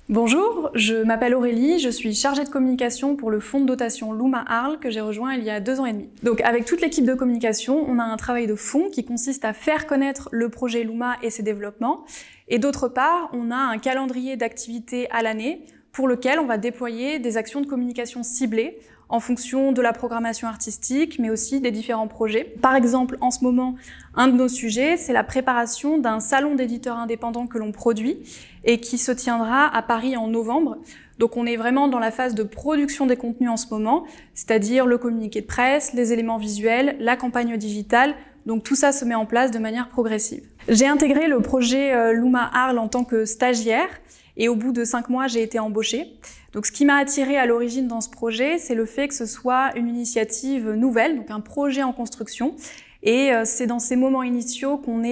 Bonjour, je m'appelle Aurélie, je suis chargée de communication pour le fonds de dotation Luma Arles que j'ai rejoint il y a 2 ans et demi. Donc avec toute l'équipe de communication, on a un travail de fond qui consiste à faire connaître le projet Luma et ses développements. Et d'autre part, on a un calendrier d'activités à l'année pour lequel on va déployer des actions de communication ciblées en fonction de la programmation artistique, mais aussi des différents projets. Par exemple, en ce moment, un de nos sujets, c'est la préparation d'un salon d'éditeurs indépendants que l'on produit et qui se tiendra à Paris en novembre. Donc on est vraiment dans la phase de production des contenus en ce moment, c'est-à-dire le communiqué de presse, les éléments visuels, la campagne digitale. Donc tout ça se met en place de manière progressive. J'ai intégré le projet Luma Arles en tant que stagiaire et au bout de 5 mois, j'ai été embauchée. Donc ce qui m'a attirée à l'origine dans ce projet, c'est le fait que ce soit une initiative nouvelle, donc un projet en construction. Et c'est dans ces moments initiaux qu'on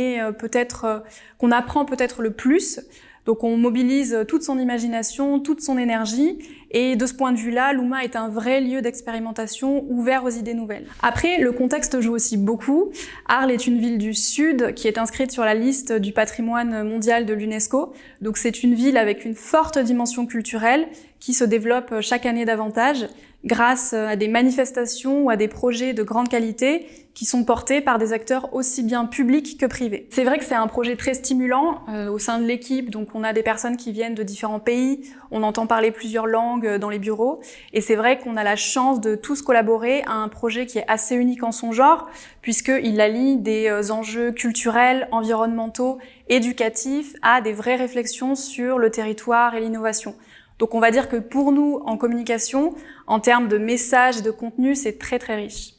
apprend peut-être le plus. Donc on mobilise toute son imagination, toute son énergie, et de ce point de vue-là, Luma est un vrai lieu d'expérimentation ouvert aux idées nouvelles. Après, le contexte joue aussi beaucoup. Arles est une ville du Sud qui est inscrite sur la liste du patrimoine mondial de l'UNESCO. Donc c'est une ville avec une forte dimension culturelle qui se développe chaque année davantage grâce à des manifestations ou à des projets de grande qualité qui sont portés par des acteurs aussi bien publics que privés. C'est vrai que c'est un projet très stimulant au sein de l'équipe, donc on a des personnes qui viennent de différents pays, on entend parler plusieurs langues dans les bureaux, et c'est vrai qu'on a la chance de tous collaborer à un projet qui est assez unique en son genre, puisqu'il allie des enjeux culturels, environnementaux, éducatifs à des vraies réflexions sur le territoire et l'innovation. Donc on va dire que pour nous, en communication, en termes de messages et de contenu, c'est très très riche.